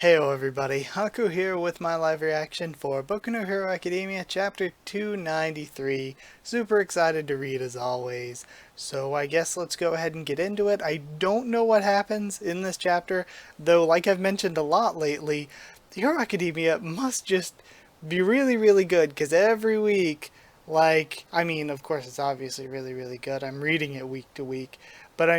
Heyo everybody, Haku here with my live reaction for Boku no Hero Academia chapter 293. Super excited to read as always. So I guess let's go ahead and get into it. I don't know what happens in this chapter, though like I've mentioned a lot lately, Hero Academia must just be really good because every week, of course it's obviously really good. I'm reading it week to week, but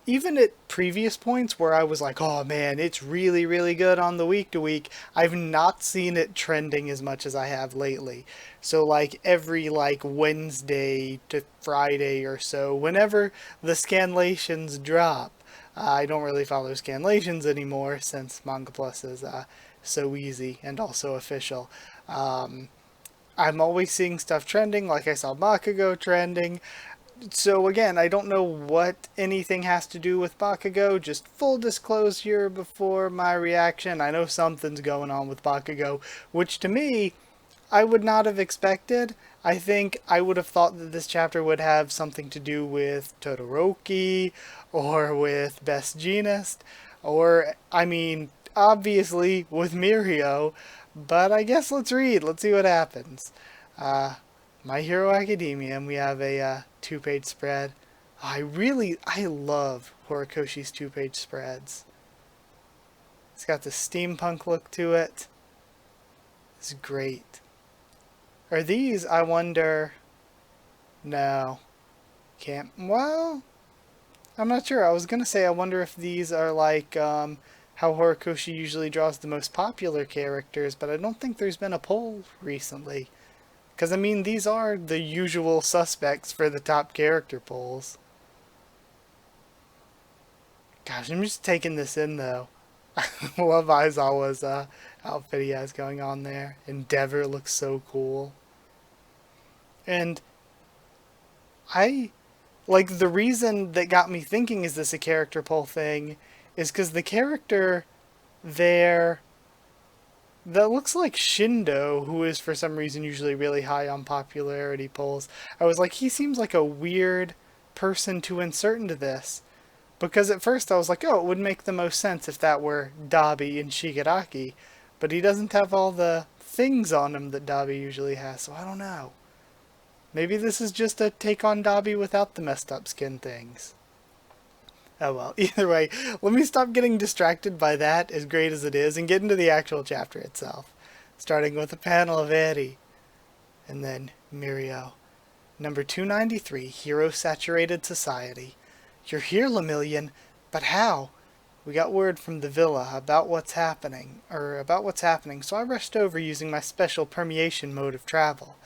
even at previous points where I was like, oh man, it's really good on the week to week, I've not seen it trending as much as I have lately. So like every Wednesday to Friday or so, whenever the scanlations drop, I don't really follow scanlations anymore since Manga Plus is so easy and also official. Um, I'm always seeing stuff trending, like I saw Bakugo trending. So again, I don't know what anything has to do with Bakugo. Just full disclosure before my reaction. I know something's going on with Bakugo, which to me, I would not have expected. I think I would have thought that this chapter would have something to do with Todoroki or with Best Jeanist or, obviously with Mirio. But I guess let's read. Let's see what happens. Uh, My Hero Academia, and we have a two-page spread. I love Horikoshi's two-page spreads. It's got the steampunk look to it. It's great. Are these, I wonder... No. Can't... Well, I'm not sure. I was going to say I wonder if these are how Horikoshi usually draws the most popular characters, but I don't think there's been a poll recently. Because, these are the usual suspects for the top character polls. Gosh, I'm just taking this in, though. I love Aizawa's outfit he has going on there. Endeavor looks so cool. And I, the reason that got me thinking, is this a character poll thing, is because the character there that looks like Shindo, who is for some reason usually really high on popularity polls, I was like, he seems like a weird person to insert into this. Because at first I was like, oh, it would make the most sense if that were Dabi and Shigaraki. But he doesn't have all the things on him that Dabi usually has, so I don't know. Maybe this is just a take on Dabi without the messed up skin things. Oh well, either way, let me stop getting distracted by that, as great as it is, and get into the actual chapter itself. Starting with a panel of Eri, and then Mirio. Number 293, Hero Saturated Society. You're here, Lemillion, but how? We got word from the villa about what's happening, so I rushed over using my special permeation mode of travel.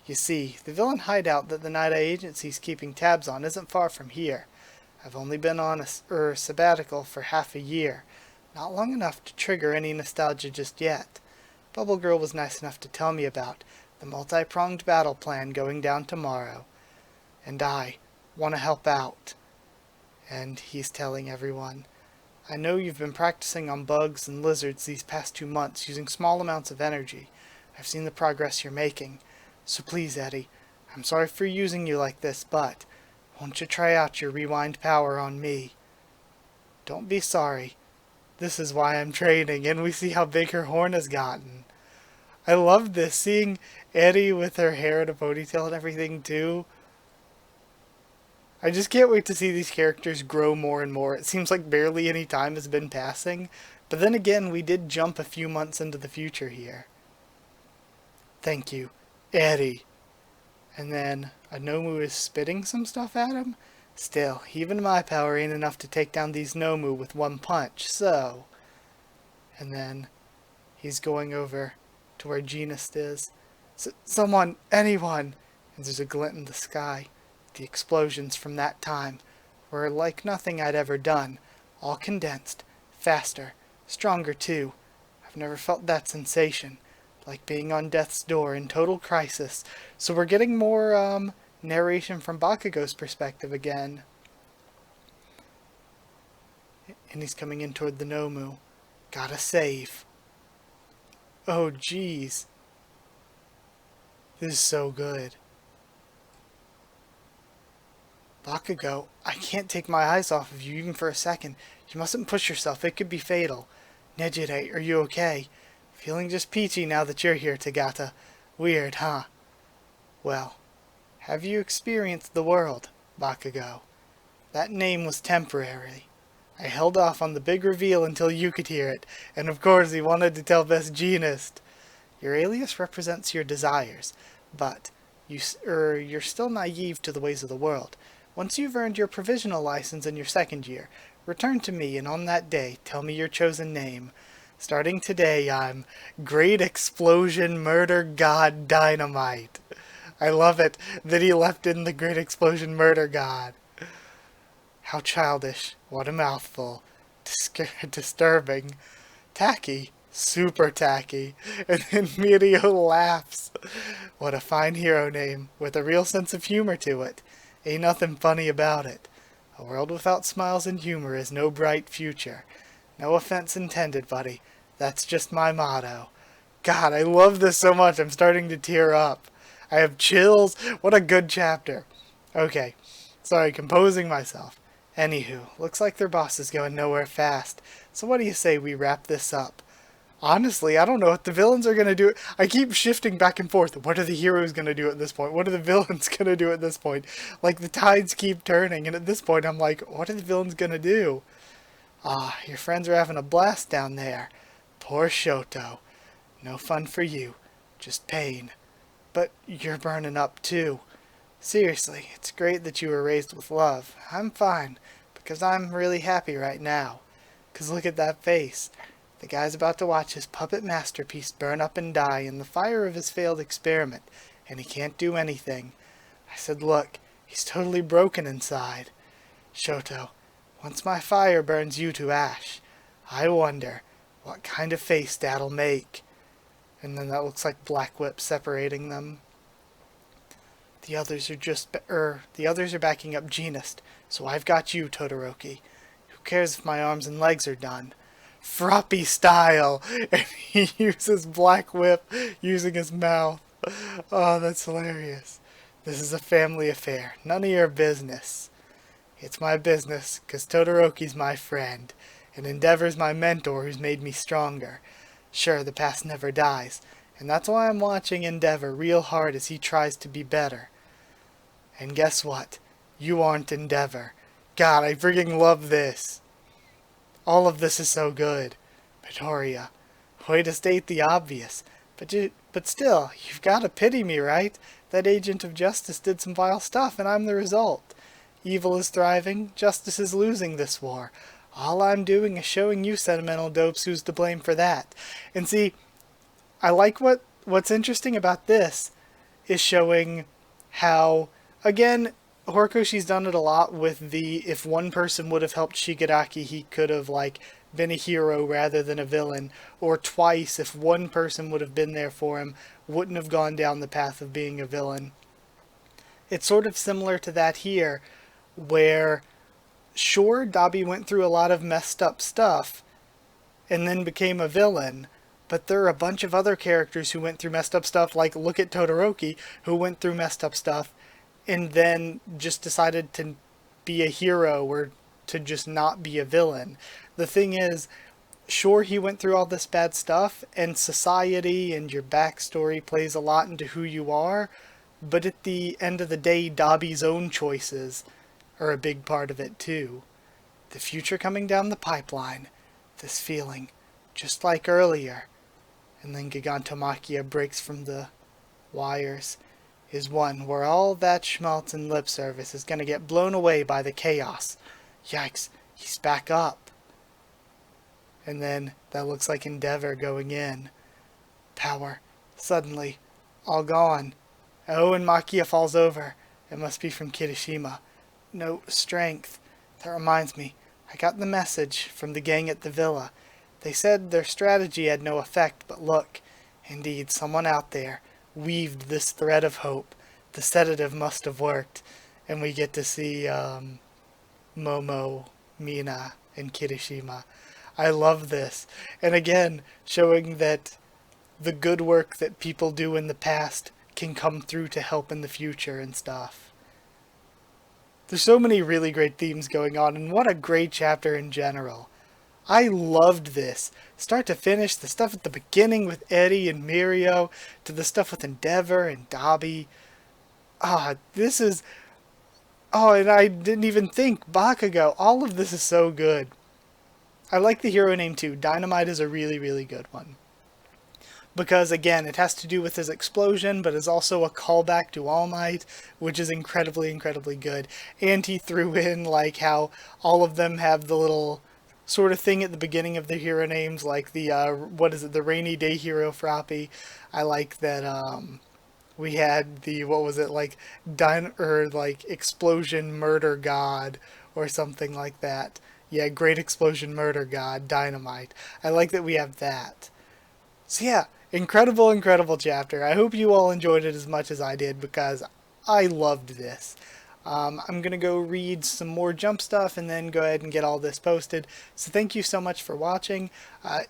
You see, the villain hideout that the Night Eye Agency's keeping tabs on isn't far from here. I've only been on a sabbatical for half a year, not long enough to trigger any nostalgia just yet. Bubble Girl was nice enough to tell me about the multi-pronged battle plan going down tomorrow. And I want to help out. And he's telling everyone, I know you've been practicing on bugs and lizards these past 2 months using small amounts of energy. I've seen the progress you're making. So please, Eddie, I'm sorry for using you like this, but won't you try out your rewind power on me? Don't be sorry. This is why I'm training, and we see how big her horn has gotten. I love this, seeing Eddie with her hair in a ponytail and everything too. I just can't wait to see these characters grow more and more. It seems like barely any time has been passing, but then again, we did jump a few months into the future here. Thank you, Eddie. And then Nomu is spitting some stuff at him? Still, even my power ain't enough to take down these Nomu with one punch, so... And then he's going over to where Genist is. Someone, anyone! And there's a glint in the sky. The explosions from that time were like nothing I'd ever done. All condensed, faster, stronger too. I've never felt that sensation. Like being on death's door in total crisis. So we're getting more narration from Bakugo's perspective again. And he's coming in toward the Nomu. Gotta save. Oh jeez. This is so good. Bakugo, I can't take my eyes off of you even for a second. You mustn't push yourself. It could be fatal. Nejire, are you okay? Feeling just peachy now that you're here, Tagata. Weird, huh? Well, have you experienced the world, Bakugo? That name was temporary. I held off on the big reveal until you could hear it, and of course he wanted to tell Best Jeanist. Your alias represents your desires, but you're still naive to the ways of the world. Once you've earned your provisional license in your second year, return to me, and on that day, tell me your chosen name. Starting today, I'm Great Explosion Murder God Dynamite. I love it that he left in the Great Explosion Murder God. How childish. What a mouthful. Disturbing. Tacky. Super tacky. And then Mirio laughs. What a fine hero name, with a real sense of humor to it. Ain't nothing funny about it. A world without smiles and humor is no bright future. No offense intended, buddy. That's just my motto. God, I love this so much. I'm starting to tear up. I have chills. What a good chapter. Okay. Sorry, composing myself. Anywho, looks like their boss is going nowhere fast. So what do you say we wrap this up? Honestly, I don't know what the villains are going to do. I keep shifting back and forth. What are the heroes going to do at this point? What are the villains going to do at this point? Like, the tides keep turning, and at this point I'm like, what are the villains going to do? Ah, your friends are having a blast down there. Poor Shoto. No fun for you. Just pain. But you're burning up too. Seriously, it's great that you were raised with love. I'm fine, because I'm really happy right now. 'Cause look at that face. The guy's about to watch his puppet masterpiece burn up and die in the fire of his failed experiment, and he can't do anything. I said, look, he's totally broken inside. Shoto, once my fire burns you to ash, I wonder what kind of face Dad'll make. And then that looks like Black Whip separating them. The others are backing up Genist, so I've got you, Todoroki. Who cares if my arms and legs are done? Froppy style! And he uses Black Whip using his mouth. Oh, that's hilarious. This is a family affair. None of your business. It's my business, 'cause Todoroki's my friend, and Endeavor's my mentor who's made me stronger. Sure, the past never dies, and that's why I'm watching Endeavor real hard as he tries to be better. And guess what? You aren't Endeavor. God, I freaking love this. All of this is so good. Midoriya, way to state the obvious. But still, you've got to pity me, right? That agent of justice did some vile stuff, and I'm the result. Evil is thriving, justice is losing this war. All I'm doing is showing you sentimental dopes who's to blame for that. And see, I like what's interesting about this is showing how, again, Horikoshi's done it a lot with the, if one person would have helped Shigaraki, he could have, like, been a hero rather than a villain. Or twice, if one person would have been there for him, wouldn't have gone down the path of being a villain. It's sort of similar to that here, where, sure, Dabi went through a lot of messed up stuff, and then became a villain, but there are a bunch of other characters who went through messed up stuff, like, look at Todoroki, who went through messed up stuff, and then just decided to be a hero, or to just not be a villain. The thing is, sure, he went through all this bad stuff, and society and your backstory plays a lot into who you are, but at the end of the day, Dabi's own choices are a big part of it too. The future coming down the pipeline, this feeling, just like earlier, and then Gigantomachia breaks from the wires, is one where all that schmaltz and lip service is gonna get blown away by the chaos. Yikes, he's back up. And then that looks like Endeavor going in. Power, suddenly, all gone. Oh, and Makia falls over. It must be from Kirishima. No strength. That reminds me, I got the message from the gang at the villa. They said their strategy had no effect, but look, indeed, someone out there weaved this thread of hope. The sedative must have worked. And we get to see Momo, Mina, and Kirishima. I love this. And again, showing that the good work that people do in the past can come through to help in the future and stuff. There's so many really great themes going on, and what a great chapter in general. I loved this. Start to finish, the stuff at the beginning with Eddie and Mirio, to the stuff with Endeavor and Dobby. This is... Oh, and I didn't even think Bakugo. All of this is so good. I like the hero name too. Dynamite is a really, really good one. Because, again, it has to do with his explosion, but is also a callback to All Might, which is incredibly, incredibly good. And he threw in, like, how all of them have the little sort of thing at the beginning of their hero names, like the, the Rainy Day Hero Froppy. I like that, we had the, what was it, like, Explosion Murder God, or something like that. Yeah, Great Explosion Murder God, Dynamite. I like that we have that. So yeah, incredible, incredible chapter. I hope you all enjoyed it as much as I did, because I loved this. I'm going to go read some more Jump stuff and then go ahead and get all this posted. So thank you so much for watching.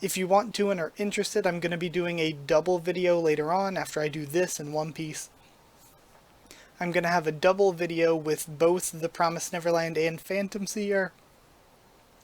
If you want to and are interested, I'm going to be doing a double video later on after I do this in One Piece. I'm going to have a double video with both the Promised Neverland and Phantom Seer.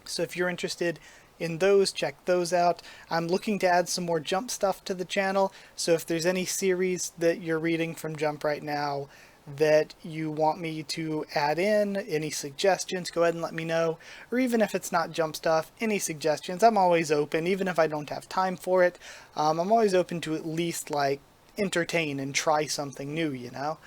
So if you're interested in those, check those out. I'm looking to add some more Jump stuff to the channel, so if there's any series that you're reading from Jump right now that you want me to add in, any suggestions, go ahead and let me know. Or even if it's not Jump stuff, any suggestions, I'm always open. Even if I don't have time for it, I'm always open to at least, like, entertain and try something new, you know?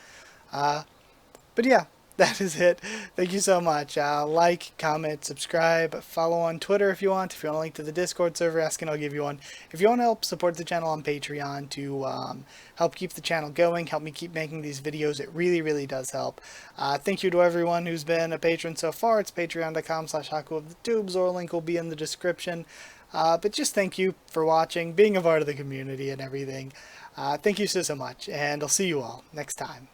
But yeah, that is it. Thank you so much. Like, comment, subscribe, follow on Twitter if you want. If you want a link to the Discord server, ask and I'll give you one. If you want to help support the channel on Patreon to help keep the channel going, help me keep making these videos, it really, really does help. Thank you to everyone who's been a patron so far. It's patreon.com/Haku of the Tubes, or a link will be in the description. But just thank you for watching, being a part of the community and everything. Thank you so much, and I'll see you all next time.